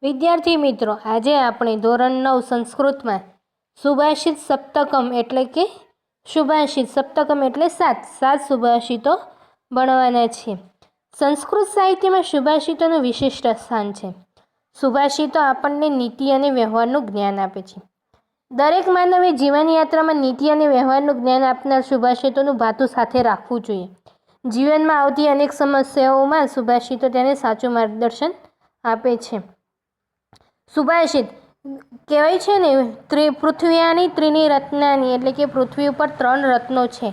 વિદ્યાર્થી મિત્રો, આજે આપણે ધોરણ 9 સંસ્કૃતમાં સુભાષિત સપ્તકમ એટલે કે સાત સુભાષિતો ભણવાના છીએ. સંસ્કૃત સાહિત્યમાં સુભાષિતોનું વિશિષ્ટ સ્થાન છે. સુભાષિતો આપણને નીતિ અને વ્યવહારનું જ્ઞાન આપે છે. દરેક માનવે જીવનયાત્રામાં નીતિ અને વ્યવહારનું જ્ઞાન આપનાર સુભાષિતોનું ભાતું સાથે રાખવું જોઈએ. જીવનમાં આવતી અનેક સમસ્યાઓમાં સુભાષિતો તેને સાચું માર્ગદર્શન આપે છે. સુભાષિત કહેવાય છે ને, પૃથ્વીયાની ત્રીની રત્નાની એટલે કે પૃથ્વી ઉપર 3 રત્નો છે: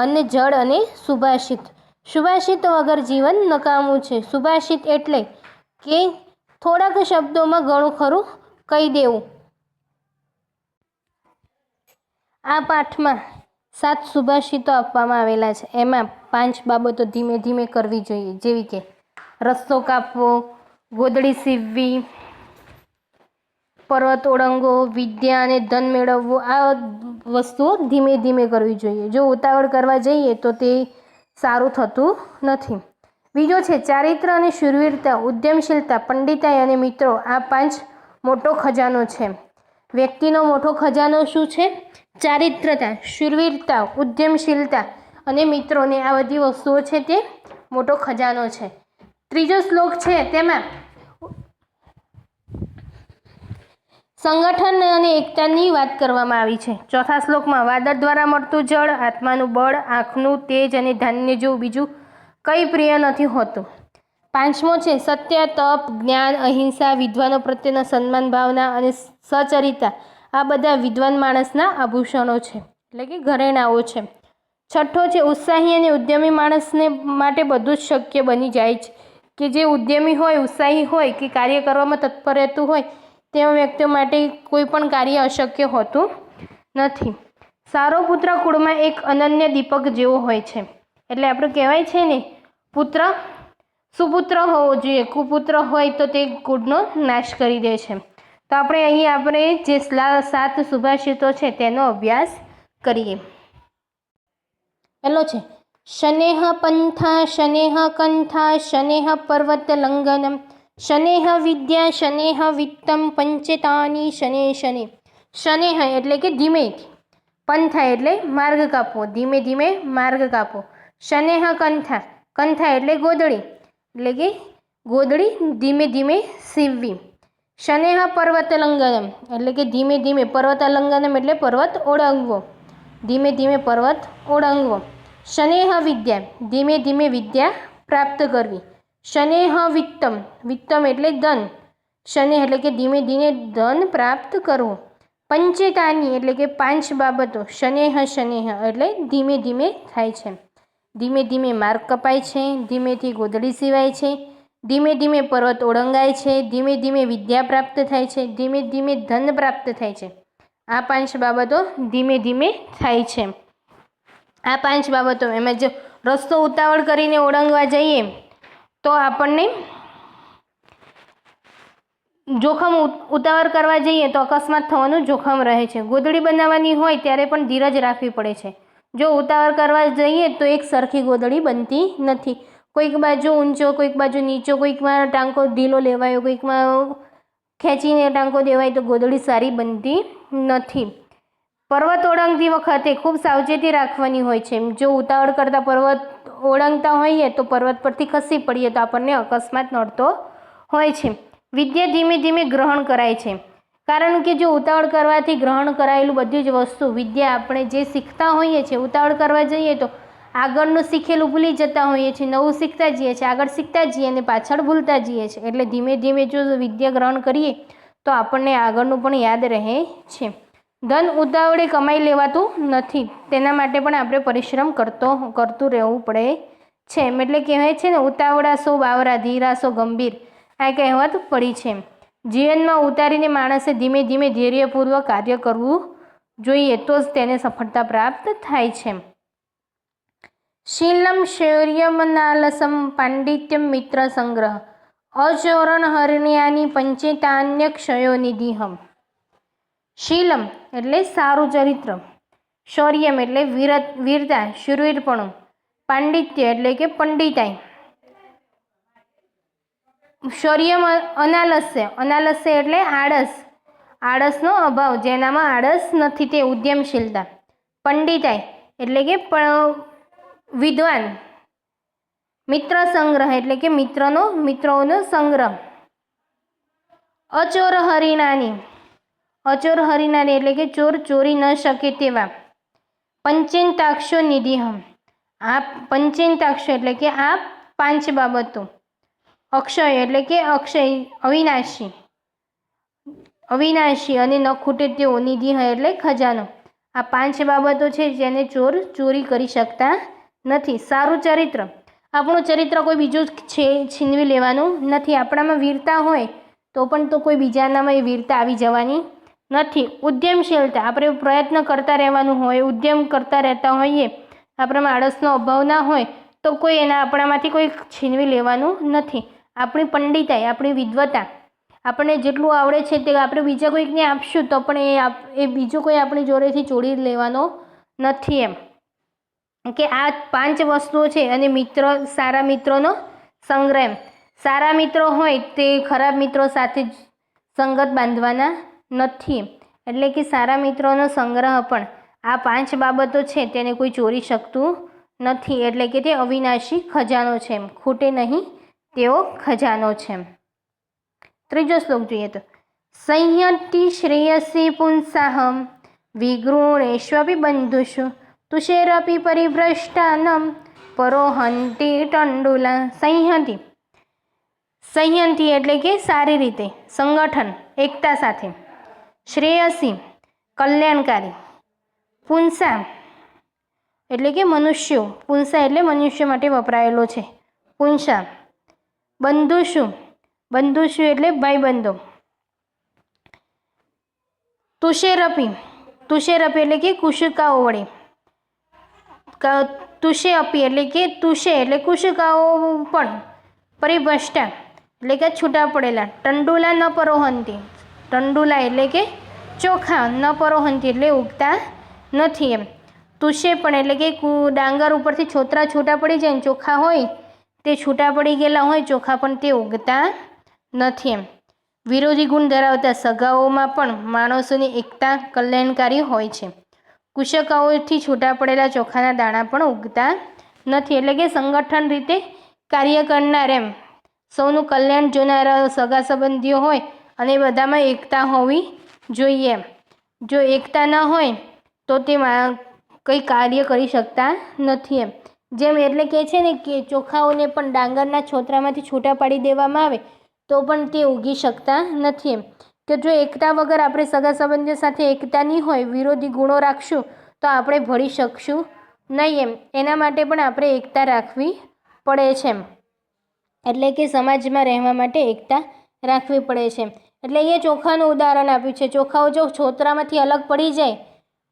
અન્ન, જળ અને સુભાષિત. સુભાષિતો વગર જીવન નકામું છે. સુભાષિત એટલે કે થોડાક શબ્દોમાં ઘણું ખરું કહી દેવું. આ પાઠમાં 7 સુભાષિતો આપવામાં આવેલા છે. એમાં 5 બાબતો ધીમે ધીમે કરવી જોઈએ, જેવી કે રસ્તો કાપવો, ગોદડી સીવવી, પર્વત ઓળંગવો, વિદ્યા અને ધન મેળવવું. આ વસ્તુઓ ધીમે ધીમે કરવી જોઈએ. જો ઉતાવળ કરવા જઈએ તો તે સારું થતું નથી. બીજો છે ચારિત્ર અને શૂરવીરતા, ઉદ્યમશીલતા, પંડિતાઈ અને મિત્રો. આ 5 મોટો ખજાનો છે. વ્યક્તિનો મોટો ખજાનો શું છે? ચારિત્રતા, શૂરવીરતા, ઉદ્યમશીલતા અને મિત્રોને આ બધી વસ્તુઓ છે તે મોટો ખજાનો છે. ત્રીજો શ્લોક છે તેમાં સંગઠન અને એકતાની વાત કરવામાં આવી છે. ચોથા શ્લોકમાં વાદળ દ્વારા મળતું જળ, આત્માનું બળ, આંખનું તેજ અને ધાન્ય જેવું બીજું કંઈ પ્રિય નથી હોતું. પાંચમો છે સત્ય, તપ, જ્ઞાન, અહિંસા, વિદ્વાનો પ્રત્યેનો સન્માન ભાવના અને સચરિતા. આ બધા વિદ્વાન માણસના આભૂષણો છે, એટલે કે ઘરેણાઓ છે. છઠ્ઠો છે ઉત્સાહી અને ઉદ્યમી માણસને માટે બધું જ શક્ય બની જાય છે. કે જે ઉદ્યમી હોય, ઉત્સાહી હોય કે કાર્ય કરવામાં તત્પર રહેતું હોય, તેવા વ્યક્તિઓ માટે કોઈ પણ કાર્ય અશક્ય હોતું નથી. સારો પુત્ર કુળમાં એક અનન્ય દીપક જેવો હોય છે. એટલે આપણે કહેવાય છે ને, સુપુત્ર હોવો જોઈએ. કુપુત્ર હોય તો તે કુળનો નાશ કરી દે છે. તો આપણે જે 7 સુભાષિતો છે તેનો અભ્યાસ કરીએ. પહેલો છે શનેહ પંથા, શનેહ કંથા, શનેહ પર્વત લંઘનમ, શનેહ વિદ્યા, શનેહ વિત્તમ, પંચેતાની શને શને. શનેહ એટલે કે ધીમે, પંથા એટલે માર્ગ કાપવો, ધીમે ધીમે માર્ગ કાપવો. શનેહ કંથા, કંથા એટલે ગોદડી, એટલે કે ગોદડી ધીમે ધીમે સીવવી. શનેહ પર્વત લંઘનમ એટલે કે ધીમે ધીમે, પર્વત લંઘનમ એટલે પર્વત ઓળંગવો, ધીમે ધીમે પર્વત ઓળંગવો. શનેહ વિદ્યા, ધીમે ધીમે વિદ્યા પ્રાપ્ત કરવી. શનેહ વિત્તમ, વિત્તમ એટલે ધન, શનેહ એટલે કે ધીમે ધીમે ધન પ્રાપ્ત કરવું. પંચેતાની એટલે કે 5 બાબતો, શનેહ શનેહ એટલે ધીમે ધીમે થાય છે. ધીમે ધીમે માર્ગ કપાય છે, ધીમેથી ગોદડી સીવાય છે, ધીમે ધીમે પર્વત ઓળંગાય છે, ધીમે ધીમે વિદ્યા પ્રાપ્ત થાય છે, ધીમે ધીમે ધન પ્રાપ્ત થાય છે. આ 5 બાબતો ધીમે ધીમે થાય છે. આ 5 બાબતો, એમાં જો રસ્તો ઉતાવળ કરીને ઓળંગવા જઈએ તો આપણને જોખમ, ઉતાવળ કરવા જઈએ તો અકસ્માત થવાનું જોખમ રહે છે. ગોદડી બનાવવાની હોય ત્યારે પણ ધીરજ રાખવી પડે છે. જો ઉતાવળ કરવા જઈએ તો એક સરખી ગોદડી બનતી નથી. કોઈક બાજુ ઊંચો, કોઈક બાજુ નીચો, કોઈકમાં ટાંકો ઢીલો લેવાયો, કોઈકમાં ખેંચીને ટાંકો દેવાય તો ગોદડી સારી બનતી નથી. પર્વત ઓળંગતી વખતે ખૂબ સાવચેતી રાખવાની હોય છે. જો ઉતાવળ કરતાં પર્વત ઓળંગતા હોઈએ તો પર્વત પરથી ખસી પડીએ તો આપણને અકસ્માત નડતો હોય છે. વિદ્યા ધીમે ધીમે ગ્રહણ કરાય છે, કારણ કે જો ઉતાવળ કરવાથી ગ્રહણ કરાયેલું બધી જ વસ્તુ, વિદ્યા આપણે જે શીખતા હોઈએ છીએ, ઉતાવળ કરવા જઈએ તો આગળનું શીખેલું ભૂલી જતા હોઈએ છીએ, નવું શીખતા જઈએ છીએ, આગળ શીખતા જઈએ અને પાછળ ભૂલતા જઈએ છીએ. એટલે ધીમે ધીમે જો વિદ્યા ગ્રહણ કરીએ તો આપણને આગળનું પણ યાદ રહે છે. ધન ઉતાવળે કમાઈ લેવાતું નથી, તેના માટે પણ આપણે પરિશ્રમ કરતું રહેવું પડે છે. એટલે કહેવાય છે ને, ઉતાવળા સો બાવરા, ધીરા સો ગંભીર. આ કહેવત પડી છે. જીવનમાં ઉતારીને માણસે ધીમે ધીમે ધૈર્યપૂર્વક કાર્ય કરવું જોઈએ, તો જ તેને સફળતા પ્રાપ્ત થાય છે. શીલમ શૌર્યમનાલસમ, પાંડિત્યમ મિત્ર સંગ્રહ, અચોરણ હરણ્યાની પંચેતાન્યક્ષયો નિધિહમ. શીલમ એટલે સારું ચરિત્ર, શૌર્યમ એટલે વીરતા, શૂરવીરપણું, પાંડિત્ય એટલે કે પંડિતાઈ, શૌર્યમ અનાલસ્ય, અનાલસ્ય એટલે આળસ, આળસનો અભાવ, જેનામાં આળસ નથી તે ઉદ્યમશીલતા. પંડિતાઈ એટલે કે વિદ્વાન. મિત્ર સંગ્રહ એટલે કે મિત્રોનો સંગ્રહ. અચોર હરિનાની, અચોર હરિનાની એટલે કે ચોર ચોરી ન શકે તેવા. પંચેન્તાક્ષો નિધિહમ, આ પંચેન્તાક્ષો એટલે કે આ 5 બાબતો. અક્ષય એટલે કે અક્ષય, અવિનાશી, અવિનાશી અને ન ખૂટે તેવો. નિધિહ એટલે ખજાનો. આ 5 બાબતો છે જેને ચોર ચોરી કરી શકતા નથી. સારું ચરિત્ર, આપણું ચરિત્ર કોઈ બીજું છીનવી લેવાનું નથી. આપણામાં વીરતા હોય તો પણ તો કોઈ બીજાનામાં એ વીરતા આવી જવાની નથી. ઉદ્યમશીલતા, આપણે પ્રયત્ન કરતા રહેવાનું હોય, ઉદ્યમ કરતા રહેતા હોઈએ, આપણામાં આળસનો અભાવ ના હોય તો કોઈ આપણામાંથી કોઈ છીનવી લેવાનું નથી. આપણી પંડિતાઈ, આપણી વિદ્વતા, આપણને જેટલું આવડે છે તે આપણે બીજા કોઈકને આપશું તો પણ એ બીજું કોઈ આપણી જોડેથી ચોરી લેવાનો નથી. એમ કે આ 5 વસ્તુઓ છે. અને મિત્ર, સારા મિત્રોનો સંગ્રહ. સારા મિત્રો હોય તે ખરાબ મિત્રો સાથે જ સંગત બાંધવાના નથી. એટલે કે સારા મિત્રોનો સંગ્રહ પણ આ 5 બાબતો છે તેને કોઈ ચોરી શકતું નથી. એટલે કે તે અવિનાશી ખજાનો છે, એમ ખૂટે નહીં તેવો ખજાનો છે. ત્રીજો શ્લોક જોઈએ તો સંહતિ શ્રેયસી પુંસાહમ વિગૃણેષ્વપી બંધુષુ તુષેરપી પરિભ્રષ્ટાનમ પરોહંતિ ટંડુલા. સંહતિ, સંહતિ એટલે કે સારી રીતે, સંગઠન, એકતા સાથે. શ્રેયસી કલ્યાણકારી. પુંસા એટલે કે મનુષ્યો, પુંસા એટલે મનુષ્ય માટે વપરાયેલો છે, પુંસા. બંધુષુ, બંધુષુ એટલે ભાઈબંધો. તુષેરપી, તુષેરપી એટલે કે કુશિકાઓ વડે. તુષે અપી એટલે કે તુષે એટલે કુશિકાઓ પણ. પરિભ્રષ્ટા એટલે કે છૂટા પડેલા. ટંડુલા ન પરોહંતી, ટંડુલા એટલે કે ચોખા, ન પરોહંતી એટલે ઉગતા નથી. એમ તુષે પણ એટલે કે ડાંગર ઉપરથી છોતરા છૂટા પડી જાય, ચોખા હોય તે છૂટા પડી ગયેલા હોય ચોખા પણ તે ઉગતા નથી. એમ વિરોધી ગુણ ધરાવતા સગાઓમાં પણ માણસોની એકતા કલ્યાણકારી હોય છે. કુશકાઓથી છૂટા પડેલા ચોખાના દાણા પણ ઉગતા નથી. એટલે કે સંગઠન રીતે કાર્ય કરનાર, એમ સૌનું કલ્યાણ જોનારા સગા સંબંધીઓ હોય અને બધામાં એકતા હોવી જોઈએ. જો એકતા ન હોય તો તે કંઈ કાર્ય કરી શકતા નથી. એમ જેમ એટલે કે છે ને કે ચોખાઓને પણ ડાંગરના છોતરામાંથી છૂટા પાડી દેવામાં આવે તો પણ તે ઉગી શકતા નથી. એમ કે જો એકતા વગર આપણે સગા સંબંધીઓ સાથે એકતા નહીં હોય, વિરોધી ગુણો રાખશું તો આપણે ભળી શકશું નહીં. એમ એના માટે પણ આપણે એકતા રાખવી પડે છે. એમ એટલે કે સમાજમાં રહેવા માટે એકતા રાખવી પડે છે. એટલે એ ચોખાનું ઉદાહરણ આપ્યું છે. ચોખાઓ જો છોતરામાંથી અલગ પડી જાય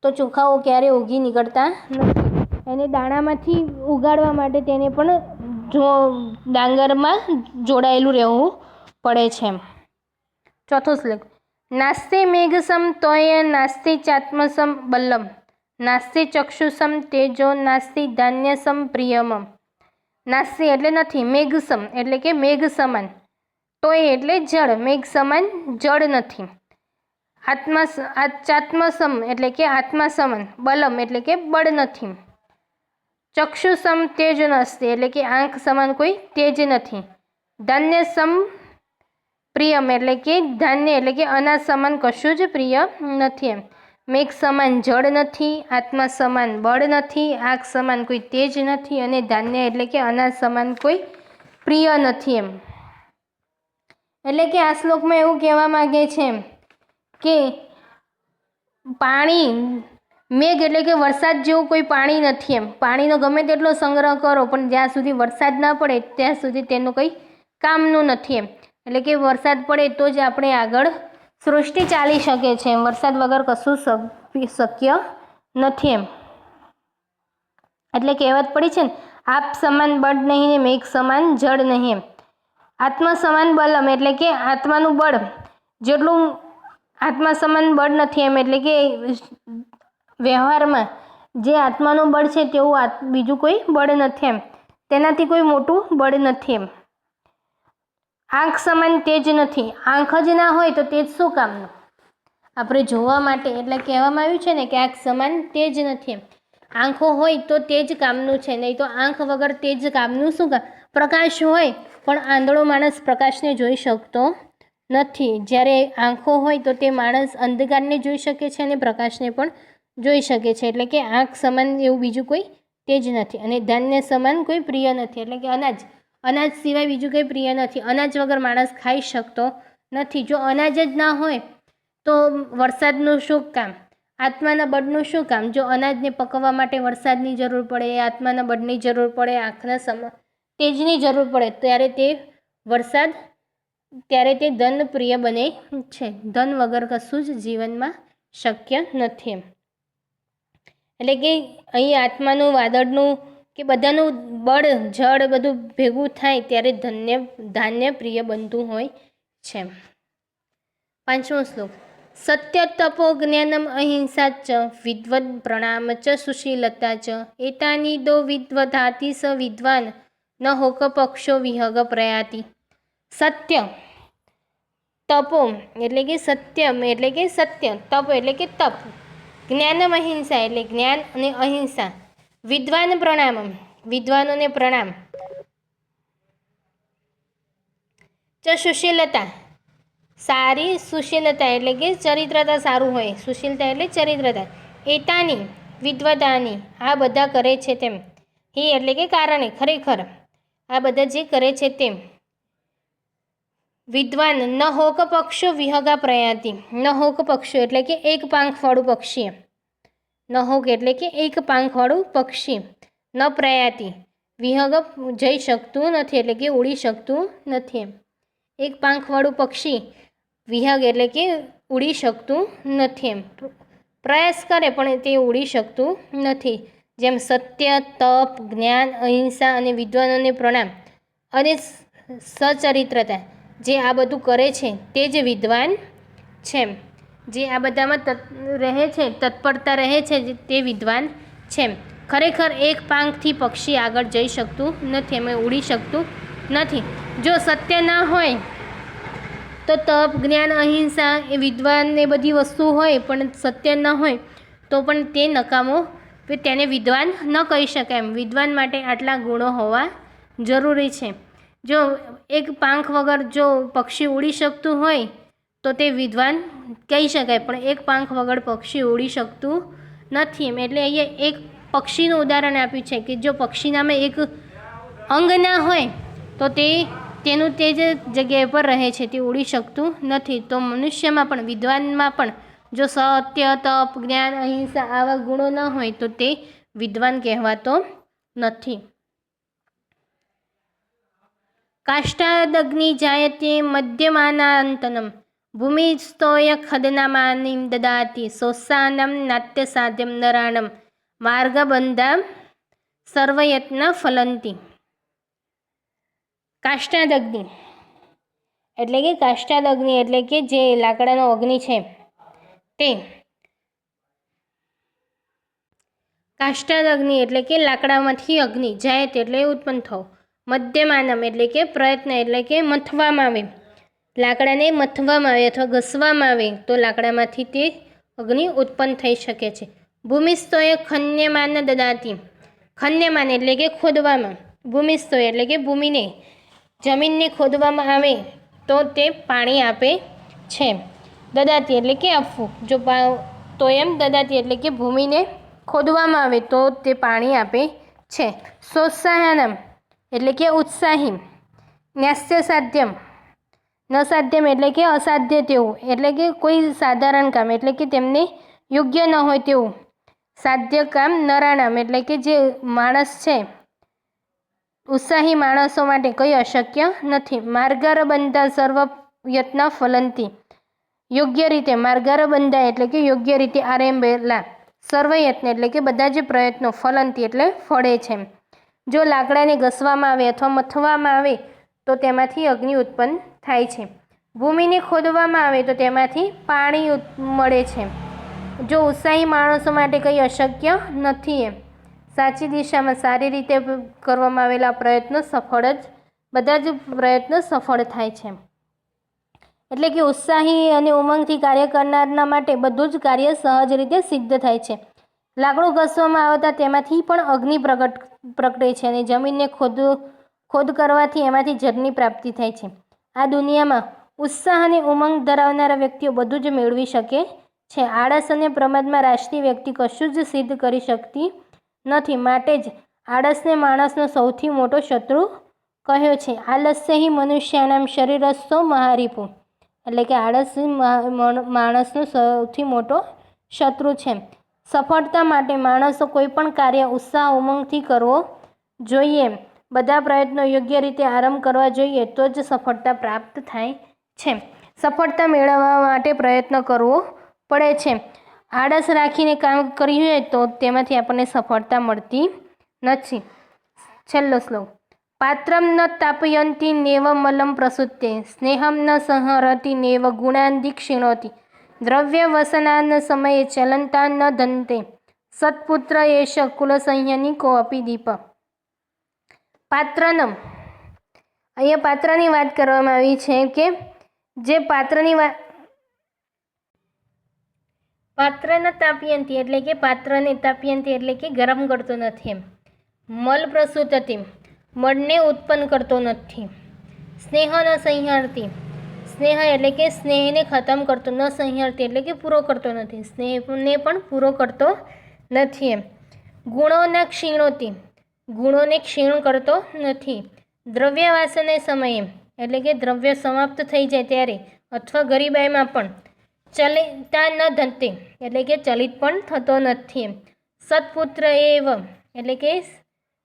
તો ચોખાઓ ક્યારે ઉગી નીકળતા નથી. એને દાણામાંથી ઉગાડવા માટે તેને પણ ડાંગરમાં જોડાયેલું રહેવું પડે છે. ચોથો શ્લોક નાસ્તિ મેઘસમ તોય નાસ્તિ ચાત્મસમ બલમ નાસ્તિ ચક્ષુસમ તેજો નાસ્તિ ધાન્યસમ પ્રિયમમ. નાસ્તિ એટલે નથી, મેઘસમ એટલે કે મેઘ સમાન, તોય એટલે જળ, મેઘ સમાન જળ નથી. ચાત્મસમ એટલે કે આત્મા સમાન, બલમ એટલે કે બળ નથી. ચક્ષુસમ તેજ નાસ્તિ એટલે કે આંખ સમાન કોઈ તેજ નથી. ધાન્યસમ પ્રિયમ એટલે કે ધાન્ય એટલે કે અનાજ સમાન કશું જ પ્રિય નથી. એમ મેઘ સમાન જળ નથી, આત્મા સમાન બળ નથી, આંખ સમાન કોઈ તેજ નથી અને ધાન્ય એટલે કે અનાજ સમાન કોઈ પ્રિય નથી. એમ એટલે કે આ શ્લોકમાં એવું કહેવા માંગે છે કે પાણી, મેઘ એટલે કે વરસાદ જેવું કોઈ પાણી નથી. એમ પાણીનો ગમે તેટલો સંગ્રહ કરો પણ જ્યાં સુધી વરસાદ ના પડે ત્યાં સુધી તેનું કંઈ કામનું નથી. એમ એટલે કે વરસાદ પડે તો જ આપણે આગળ સૃષ્ટિ ચાલી શકે છે. એમ વરસાદ વગર કશું શક્ય નથી. એમ એટલે કહેવત પડી છે ને, આપ સમાન બળ નહીં ને મેઘ સમાન જળ નહીં. એમ આત્મા સમાન બલમ એટલે કે આત્માનું બળ જેટલું આત્મા સમાન બળ નથી. એમ એટલે કે વ્યવહારમાં જે આત્માનું બળ છે તેવું બીજું કોઈ બળ નથી. એમ તેનાથી કોઈ મોટું બળ નથી. એમ આંખ સમાન તેજ નથી. આંખ જ ના હોય તો તેજ શું કામનું? આપણે જોવા માટે, એટલે કહેવામાં આવ્યું છે ને કે આંખ સમાન તેજ નથી એમ. આંખો હોય તો તેજ કામનું છે, નહીં તો આંખ વગર તેજ કામનું શું કામ? પ્રકાશ હોય પણ આંધળો માણસ પ્રકાશને જોઈ શકતો નથી. જ્યારે આંખો હોય તો તે માણસ અંધકારને જોઈ શકે છે અને પ્રકાશને પણ જોઈ શકે છે. એટલે કે આંખ સમાન એવું બીજું કોઈ તેજ નથી. અને ધાન્ય સમાન કોઈ પ્રિય નથી. એટલે કે અનાજ સિવાય બીજું કંઈ પ્રિય નથી. અનાજ વગર માણસ ખાઈ શકતો નથી. જો અનાજ જ ના હોય તો વરસાદનું શું કામ? આત્માના બળનું શું કામ? જો અનાજને પકવવા માટે વરસાદની જરૂર પડે, આત્માના બળની જરૂર પડે, આંખના તેજની જરૂર પડે, ત્યારે તે ધન પ્રિય બને છે. ધન વગર કશું જ જીવનમાં શક્ય નથી એમ. એટલે કે અહીં આત્માનું, વાદળનું કે બધાનું બળ, જળ બધું ભેગું થાય ત્યારે ધાન્ય પ્રિય બનતું હોય છે. 5મો શ્લોક. સત્ય તપો જ્ઞાનમ અહિંસા ચ વિદ્વદ પ્રણામ ચ સુશીલતા ચ એતાની દો વિદ્વધાતિ સ વિદ્વાન ન હોક પક્ષો વિહગ પ્રયાતિ. સત્ય, તપો એટલે કે સત્યમ એટલે કે સત્ય, તપ એટલે કે તપ, જ્ઞાનમ અહિંસા એટલે જ્ઞાન અને અહિંસા, વિદ્વાન પ્રણામમ વિદ્વાનોને પ્રણામ, ચ સુશીલતા સારી, સુશીલતા એટલે કે ચરિત્રતા સારું હોય, સુશીલતા એટલે ચરિત્રતા, એતાની વિદ્વદાની આ બધા કરે છે તેમ, હે એટલે કે કારણે, ખરેખર આ બધા જે કરે છે તેમ, વિદ્વાન ન હોક પક્ષો વિહગા પ્રયાતિ. ન હોક પક્ષો એટલે કે એક પાંખવાળું પક્ષી, ન હોક એટલે કે એક પાંખવાળું પક્ષી, ન પ્રયાતિ વિહગ જઈ શકતું નથી એટલે કે ઉડી શકતું નથી એમ. એક પાંખવાળું પક્ષી વિહગ એટલે કે ઉડી શકતું નથી એમ. પ્રયાસ કરે પણ તે ઉડી શકતું નથી. જેમ સત્ય, તપ, જ્ઞાન, અહિંસા અને વિદ્વાનોને પ્રણામ અને સચરિત્રતા જે આ બધું કરે છે તે જ વિદ્વાન છે. જે આ બધામાં રહે છે, તત્પરતા રહે છે તે વિદ્વાન છે. ખરેખર એક પાંખથી પક્ષી આગળ જઈ શકતું નથી, એમ ઉડી શકતું નથી. જો સત્ય ના હોય તો તપ, જ્ઞાન, અહિંસા એ વિદ્વાન એ બધી વસ્તુ હોય, પણ સત્ય ન હોય તો પણ તે નકામો, તેને વિદ્વાન ન કહી શકાય એમ. વિદ્વાન માટે આટલા ગુણો હોવા જરૂરી છે. જો એક પાંખ વગર જો પક્ષી ઉડી શકતું હોય તો તે વિદ્વાન કહી શકાય, પણ એક પાંખ વગર પક્ષી ઉડી શકતું નથી એમ. એટલે અહીંયા એક પક્ષીનું ઉદાહરણ આપ્યું છે કે જો પક્ષીનામાં એક અંગ ના હોય તો તેનું તે જ જગ્યાએ પર રહે છે, તે ઉડી શકતું નથી. તો મનુષ્યમાં પણ, વિદ્વાનમાં પણ જો સત્ય, તપ, જ્ઞાન, અહિંસા આવા ગુણો ન હોય તો તે વિદ્વાન કહેવાતો નથી. કાષ્ટાદગ્નિ જાયતે મધ્યમાનાંતનમ ભૂમિસ્થોય ખદનામાનિમ દદાતિ સોત્સાનમ નાટ્ય સાધ્યમ નરાણમ માર્ગબંધા સર્વયત્ન ફલંતી. કાષ્ટાદગ્નિ એટલે કે જે લાકડાનો અગ્નિ છે તે, કાષ્ટાદગ્નિ એટલે કે લાકડામાંથી અગ્નિ, જાય એટલે ઉત્પન્ન થવો, મધ્યમાનમ એટલે કે પ્રયત્ન એટલે કે મથવામાં આવે, લાકડાને મથવામાં આવે અથવા ઘસવામાં આવે તો લાકડામાંથી તે અગ્નિ ઉત્પન્ન થઈ શકે છે. ભૂમિસ્થોએ ખન્યમાન દદાતિ, ખન્યમાન એટલે કે ખોદવામાં, ભૂમિસ્થોય એટલે કે ભૂમિને, જમીનને ખોદવામાં આવે તો તે પાણી આપે છે. દદાતિ એટલે કે આપવું, જો તોયમ દદાતિ એટલે કે ભૂમિને ખોદવામાં આવે તો તે પાણી આપે છે. સોત્સાહનમ એટલે કે ઉત્સાહી, ન્યાસ્ય સાધ્યમ, ન સાધ્યમ એટલે કે અસાધ્ય તેવું, એટલે કે કોઈ સાધારણ કામ એટલે કે તેમને યોગ્ય ન હોય તેવું, સાધ્ય કામ નરાણામ એટલે કે જે માણસ છે, ઉત્સાહી માણસો માટે કંઈ અશક્ય નથી. માર્ગાર બંધા સર્વ યત્ન ફલંતી, યોગ્ય રીતે, માર્ગાર બંધા એટલે કે યોગ્ય રીતે આરંભેલા, સર્વયત્ન એટલે કે બધા જ પ્રયત્નો, ફલંતી એટલે ફળે છે. જો લાકડાને ઘસવામાં આવે અથવા મથવામાં આવે તો તેમાંથી અગ્નિ ઉત્પન્ન થાય છે. ભૂમિને ખોદવામાં આવે તો તેમાંથી પાણી મળે છે. જો ઉત્સાહી માણસો માટે કંઈ અશક્ય નથી એમ. સાચી દિશામાં સારી રીતે કરવામાં આવેલા પ્રયત્નો સફળ જ બધા જ પ્રયત્નો સફળ થાય છે. એટલે કે ઉત્સાહી અને ઉમંગથી કાર્ય કરનારના માટે બધું જ કાર્ય સહજ રીતે સિદ્ધ થાય છે. લાકડું ઘસવામાં આવતા તેમાંથી પણ અગ્નિ પ્રગટે છે અને જમીનને ખોદ કરવાથી એમાંથી જળની પ્રાપ્તિ થાય છે. આ દુનિયામાં ઉત્સાહ અને ઉમંગ ધરાવનારા વ્યક્તિઓ બધું જ મેળવી શકે છે. આળસ અને પ્રમાદમાં રાષ્ટ્રીય વ્યક્તિ કશું જ સિદ્ધ કરી શકતી નથી. માટે જ આળસને માણસનો સૌથી મોટો શત્રુ કહ્યો છે. આલસ્ય હિ મનુષ્યાનામ શરીરસ્સો મહારિપુ. એટલે કે આળસ માણસનો સૌથી મોટો શત્રુ છે. સફળતા માટે માણસો કોઈ પણ કાર્ય ઉત્સાહ ઉમંગથી કરવો જોઈએ. બધા પ્રયત્નો યોગ્ય રીતે આરંભ કરવા જોઈએ તો જ સફળતા પ્રાપ્ત થાય છે. સફળતા મેળવવા માટે પ્રયત્ન કરવો પડે છે. આળસ રાખીને કામ કરીએ તો તેમાંથી આપણને સફળતા મળતી નથી. છેલ્લો શ્લોક. પાત્રમ ન તાપયંતી નેવ મલમ પ્રસુતે સ્નેહમ ન સંહરતી નેવ ગુણાંધિ ક્ષીણોતિ દ્રવ્ય વસનાન સમયે ચલંતા ન ધનતે સત્પુત્ર એશ કુલસંહ્યની કો અપી દીપ. પાત્રનમ, અહીંયા પાત્રની વાત કરવામાં આવી છે કે જે પાત્રને તાપયંતી એટલે કે પાત્રને તાપયંતી એટલે કે ગરમ કરતો નથી એમ. મલ પ્રસૂતતી મળને ઉત્પન્ન કરતો નથી. સ્નેહ ન સંહરતી, સ્નેહ એટલે કે સ્નેહને ખતમ કરતો, ન સંહરતી એટલે કે પૂરો કરતો નથી, સ્નેહને પણ પૂરો કરતો નથી એમ. ગુણોના ક્ષીણોતી, ગુણોને ક્ષીણ કરતો નથી. દ્રવ્ય વાસને સમયે એટલે કે દ્રવ્ય સમાપ્ત થઈ જાય ત્યારે અથવા ગરીબાઈમાં પણ ચલિતા ન ધનતે એટલે કે ચલિત પણ થતો નથી એમ. સત્પુત્ર એવ એટલે કે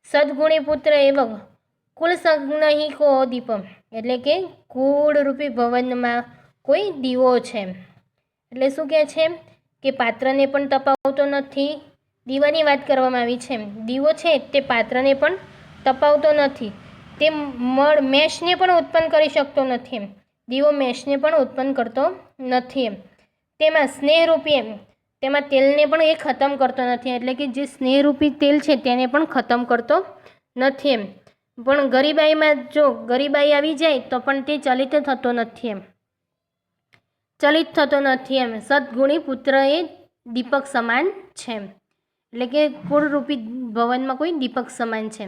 સદગુણી પુત્ર એવ કુલ સંજ્ઞ કો દીપમ એટલે કે કુળરૂપી ભવનમાં કોઈ દીવો છે. એટલે શું કહે છે કે પાત્રને પણ તપાવતો નથી. દીવાની વાત કરવામાં આવી છે. દીવો છે તે પાત્રને પણ તપાવતો નથી. તે મેષને પણ ઉત્પન્ન કરી શકતો નથી એમ. દીવો મેષને પણ ઉત્પન્ન કરતો નથી એમ. તેમાં સ્નેહરૂપી એમ તેમાં તેલને પણ એ ખતમ કરતો નથી. એટલે કે જે સ્નેહરૂપી તેલ છે તેને પણ ખતમ કરતો નથી એમ. પણ ગરીબાઈમાં જો ગરીબાઈ આવી જાય તો પણ તે ચલિત થતો નથી એમ. ચલિત થતો નથી એમ. સદગુણી પુત્ર એ દીપક સમાન છે. એટલે કે કુળરૂપી ભવનમાં કોઈ દીપક સમાન છે.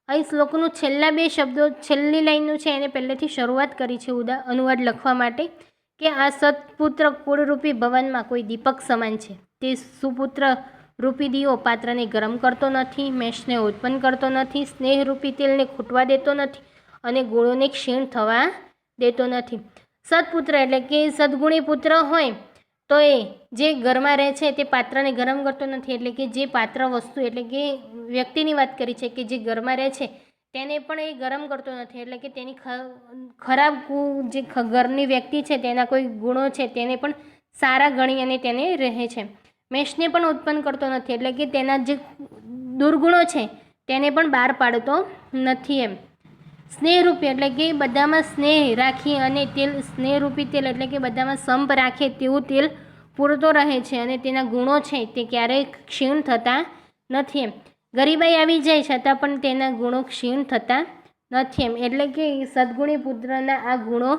અહીં શ્લોકનું છેલ્લા બે શબ્દો, છેલ્લી લાઈનનું છે એને પહેલેથી શરૂઆત કરી છે અનુવાદ લખવા માટે કે આ સત્પુત્ર કુળરૂપી ભવનમાં કોઈ દીપક સમાન છે. તે સુપુત્ર રૂપી દીવો પાત્રને ગરમ કરતો નથી, મેષને ઉત્પન્ન કરતો નથી, સ્નેહરૂપી તેલને ખૂટવા દેતો નથી અને ગુણોને ક્ષીણ થવા દેતો નથી. સત્પુત્ર એટલે કે સદગુણી પુત્ર હોય તો એ જે ઘરમાં રહે છે તે પાત્રને ગરમ કરતો નથી. એટલે કે જે પાત્ર વસ્તુ એટલે કે વ્યક્તિની વાત કરી છે કે જે ઘરમાં રહે છે તેને પણ એ ગરમ કરતો નથી. એટલે કે તેની ખરાબ જે ઘરની વ્યક્તિ છે તેના કોઈ ગુણો છે તેને પણ સારા ગણી અને તેને રહે છે. મેષને પણ ઉત્પન્ન કરતો નથી. એટલે કે તેના જે દુર્ગુણો છે તેને પણ બહાર પાડતો નથી એમ. સ્નેહરૂપી એટલે કે બધામાં સ્નેહ રાખી અને તેલ સ્નેહરૂપી તેલ એટલે કે બધામાં સંપ રાખે તેવું તેલ પૂરતો રહે છે અને તેના ગુણો છે તે ક્યારેય ક્ષીણ થતા નથી એમ. ગરીબાઈ આવી જાય છતાં પણ તેના ગુણો ક્ષીણ થતા નથી એમ. એટલે કે સદગુણી પુત્રના આ ગુણો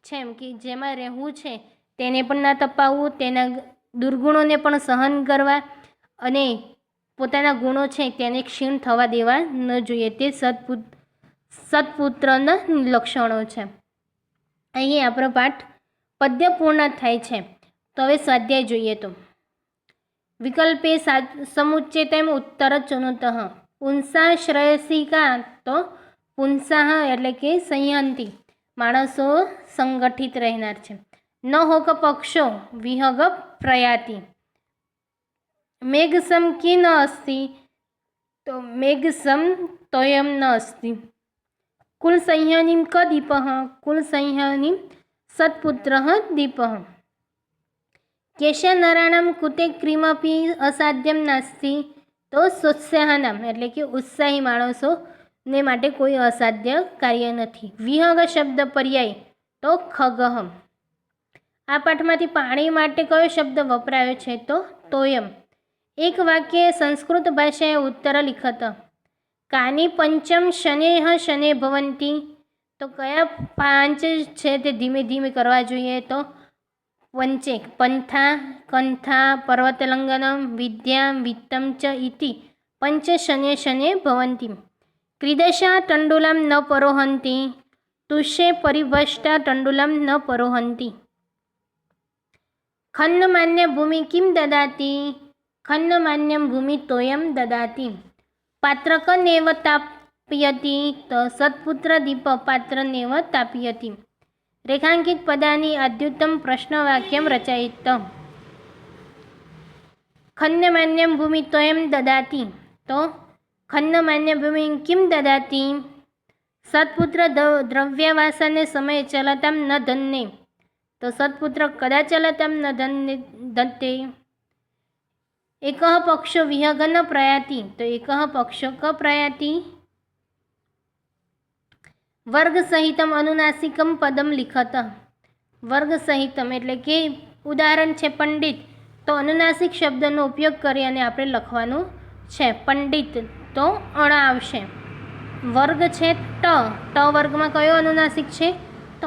છે એમ કે જેમાં રહેવું છે તેને પણ ના તપાવવું, તેના દુર્ગુણોને પણ સહન કરવા અને પોતાના ગુણો છે તેને ક્ષીણ થવા દેવા ન જોઈએ. તે સત્પુત્રના લક્ષણો છે. અહીં આપણો પાઠ પદ્ય પૂર્ણ થાય છે. તો હવે સ્વાધ્યાય જોઈએ તો વિકલ્પે સમુચ્ચેતમ ઉત્તર ચુનુતઃ પુંસા શ્રેયસિકા તો પુંસાહ એટલે કે સંયંતી માણસો સંગઠિત રહેનાર છે. ન હોક પક્ષો વિહગ પ્રયાતિ મેઘસમ કે ન અસ્તિ તો મેઘસમ તોયમ ન અસ્તિ કુલ સંહ્યનિમ ક દીપઃ કુલ સંહ્યનિમ સત્પુત્ર દીપઃ કેશ નરાણામ કુતે ક્રીમપી અસાધ્યમ નાસ્તિ તો સોત્સાહનામ એટલે કે ઉત્સાહી માણસોને માટે કોઈ અસાધ્ય કાર્ય નથી. વિહગ શબ્દ પર્યાય તો ખગઃ. આ પાઠમાંથી પાણી માટે કયો શબ્દ વપરાયો છે તો તોયમ. એક વાક્ય સંસ્કૃત ભાષાએ ઉત્તર લિખત કાની પંચમ શનેઃ શને ભવંતી તો કયા 5 છે તે ધીમે ધીમે કરવા જોઈએ? તો પંચે પંથા કંથા પર્વતલંઘનમ વિદ્યા વિત્તમ ચ ઇતિ પંચ શનૈ શનૈ ભવન્તિ ક્રીદશા તંડુલમ ન પરોહન્તિ તુષ્યે પરિભષ્ટા તંડુલમ ન પરોહન્તિ ખન્નમાન્ય ભૂમિ કિમ દદાતિ ખન્નમાન્યમ ભૂમિ તોયમ દદાતિ પાત્રકનેવ તાપયતિ તો સત્પુત્ર દીપ પાત્રનેવ તાપયતિ રેખાંકિત પદાની આદ્યુત્તમ પ્રશ્નવાક્યમ રચયિત ખન્નમાન્યમ ભૂમિ તોયમ દદાતિ તો ખન્નમાન્ય ભૂમિ કિમ દદાતિ સત્પુત્ર દ્રવ્યવાસને સમયે ચલતામ ન ધન્ને તો સત્પુત્ર કદા ચલતામ ન દત્તે એકઃ પક્ષો વિહગ ન પ્રયાતિ તો એકઃ પક્ષો ક પ્રયાતિ વર્ગ સહિતમ અનુનાસિકમ પદમ લિખત વર્ગ સહિતમ એટલે કે ઉદાહરણ છે પંડિત તો અનુનાસિક શબ્દનો ઉપયોગ કરી અને આપણે લખવાનું છે. પંડિત તો અણ આવશે. વર્ગ છે ટ વર્ગમાં કયો અનુનાસિક છે? તો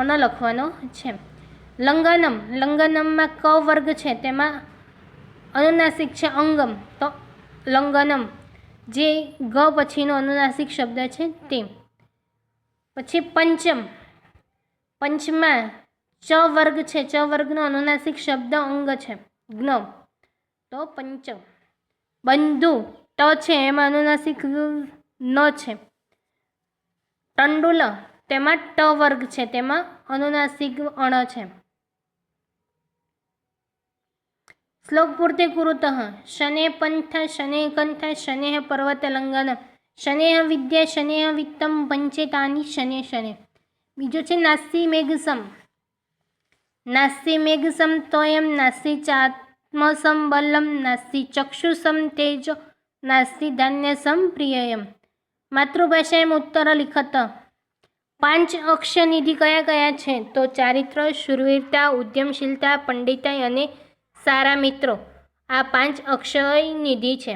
અણ લખવાનો છે. લંગનમ લંગનમમાં ક વર્ગ છે તેમાં અનુનાસિક છે અંગમ તો લંગનમ જે ગ પછીનો અનુનાસિક શબ્દ છે તે. પછી પંચમ પંચમાં ચ વર્ગ છે ચ વર્ગનો અનુનાસિક શબ્દ અંગ છે જ્ઞ તો પંચ. બંધુ ટ છે એમાં અનુનાસિક ન છે. તંડુલ તેમાં ટ વર્ગ છે તેમાં અનુનાસિક અણ છે. શ્લોક પૂર્તિ કુરુતઃ શનૈ પંથ શનૈ કંથ શનૈ પર્વતલંઘન શનૈ વિદ્યા શનૈ વિત્તમ પંચેતાની શનૈ શનૈ. બીજો છે નાસ્તિ મેઘસમ નાસ્તિ મેઘસમ તોયમ નાસ્તિ ચાત્મસમ બલમ નાસ્તિ ચક્ષુસમ તેજો નાસ્તિ ધાન્યસમ પ્રિયયમ. માતૃભાષાએમ ઉત્તર લિખત 5 અક્ષનિધિ કયા કયા છે? તો ચારિત્ર શૂરવીરતા ઉદ્યમશીલતા પંડિતાઈ અને સારા મિત્રો આ 5 અક્ષય નિધિ છે.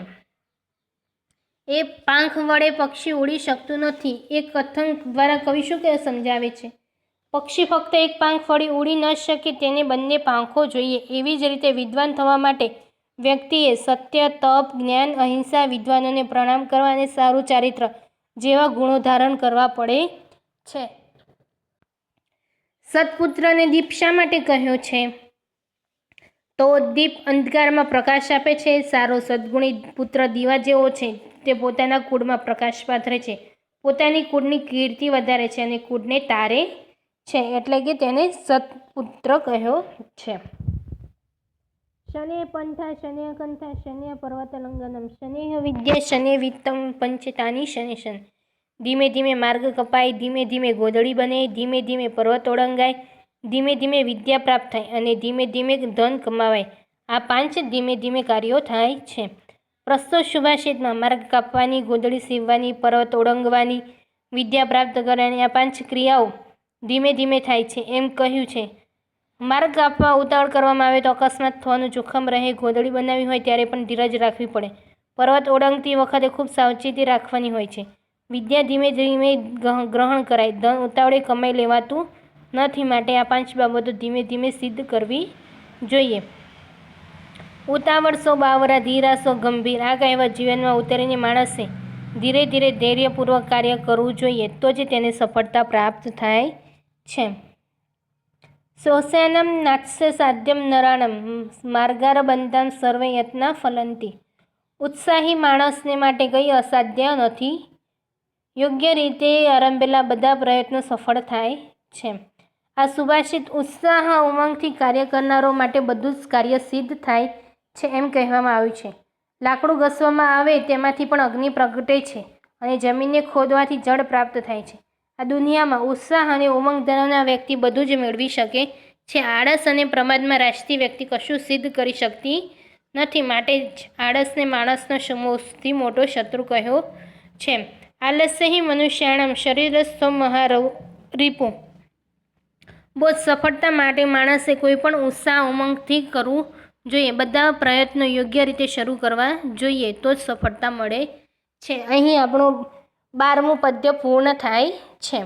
એ પાંખ વડે પક્ષી ઉડી શકતું નથી. એ કથન દ્વારા કવિ શું કે સમજાવે છે? પક્ષી ફક્ત એક પાંખ વડે ઉડી ન શકે, તેને બંને પાંખો જોઈએ. એવી જ રીતે વિદ્વાન થવા માટે વ્યક્તિએ સત્ય, તપ, જ્ઞાન, અહિંસા, વિદ્વાનોને પ્રણામ કરવા અને સારું ચારિત્ર જેવા ગુણો ધારણ કરવા પડે છે. સત્પુત્રને દીપ શા માટે કહ્યો છે? તો દીપ અંધકારમાં પ્રકાશ આપે છે. સારો સદ્ગુણી પુત્ર દીવા જેવો છે. તે પોતાના કુળમાં પ્રકાશ પાથરે છે, પોતાની કુળની કીર્તિ વધારે છે અને કુળને તારે છે, એટલે કે તેને સત્પુત્ર કહ્યો છે. શનૈ પંથા શનૈ કંથા શનૈ પર્વતલંઘનમ શનૈ વિદ્યા શનૈ વિત્તમ પંચતાની શનૈ શનૈ. ધીમે ધીમે માર્ગ કપાય, ધીમે ધીમે ગોદડી બને, ધીમે ધીમે પર્વત ઓળંગાય, ધીમે ધીમે વિદ્યા પ્રાપ્ત થાય અને ધીમે ધીમે ધન કમાવાય. આ 5 ધીમે ધીમે કાર્યો થાય છે. પ્રસ્તુત સુભાષિતમાં માર્ગ કાપવાની, ગોદડી સીવવાની, પર્વત ઓળંગવાની, વિદ્યા પ્રાપ્ત કરવાની આ 5 ક્રિયાઓ ધીમે ધીમે થાય છે એમ કહ્યું છે. માર્ગ કાપવા ઉતાવળ કરવામાં આવે તો અકસ્માત થવાનું જોખમ રહે. ગોદડી બનાવવી હોય ત્યારે પણ ધીરજ રાખવી પડે. પર્વત ઓળંગતી વખતે ખૂબ સાવચેતી રાખવાની હોય છે. વિદ્યા ધીમે ધીમે ગ્રહણ કરાય. ધન ઉતાવળે કમાઈ લેવાતું નથી, માટે આ 5 બાબતો ધીમે ધીમે સિદ્ધ કરવી જોઈએ. ઉતાવળ સો બાવરા, ધીરા સો ગંભીર. આ કહેવત જીવનમાં ઉતારીને માણસે ધીરે ધીરે ધૈર્યપૂર્વક કાર્ય કરવું જોઈએ, તો જ તેને સફળતા પ્રાપ્ત થાય છે. શોષાનમ નાત્સ્ય સાધ્યમ નરાણમ માર્ગારબંધામ સર્વે યત્ના ફલંતી. ઉત્સાહી માણસને માટે કંઈ અસાધ્ય નથી. યોગ્ય રીતે આરંભેલા બધા પ્રયત્નો સફળ થાય છે. આ સુભાષિત ઉત્સાહ ઉમંગથી કાર્ય કરનારો માટે બધું જ કાર્ય સિદ્ધ થાય છે એમ કહેવામાં આવ્યું છે. લાકડું ઘસવામાં આવે તેમાંથી પણ અગ્નિ પ્રગટે છે અને જમીનને ખોદવાથી જળ પ્રાપ્ત થાય છે. આ દુનિયામાં ઉત્સાહ અને ઉમંગ ધરાવનાર વ્યક્તિ બધું જ મેળવી શકે છે. આળસ અને પ્રમાદમાં રાચતી વ્યક્તિ કશું સિદ્ધ કરી શકતી નથી, માટે જ આળસને માણસનો સૌથી મોટો શત્રુ કહ્યો છે. આલસ્ય મનુષ્યાણમ શરીરસ્થો મહારીપુ. બોધ સફળતા માટે માણસે કોઈ પણ ઉત્સાહ ઉમંગથી કરવું જોઈએ. બધા પ્રયત્નો યોગ્ય રીતે શરૂ કરવા જોઈએ, તો જ સફળતા મળે છે. અહીં આપણું 12મું પદ્ય પૂર્ણ થાય છે.